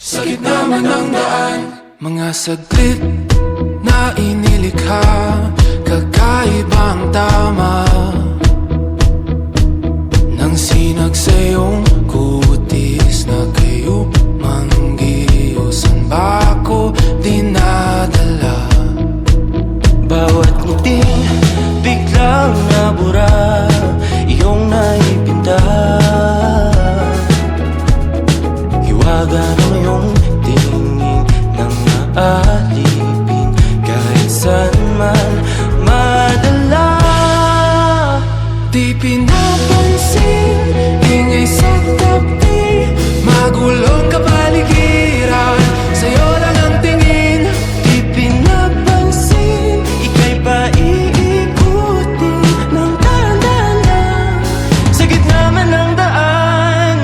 Sa gitna man ng daan, mga saglit na inilikha, kakaibang tama nang sinag sa iyong kutis na kayo manggiusan ba ako dinadala? Bawat ngiting biglang nabura, iyong naipinta. Hiwaga ng iyong tingin nang maalipin, kahit saan man madala. Di pinapansin, ingay sa tabi, magulong kapaligiran, sa'yo lang ang tingin. Di pinapansin, ika'y paiikutin ng dahan-dahan sa gitna man ng daan.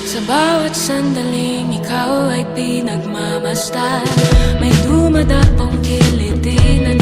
Sa bawat sandaling ikaw ay pinagmamasdan, may dumadapong kiliti na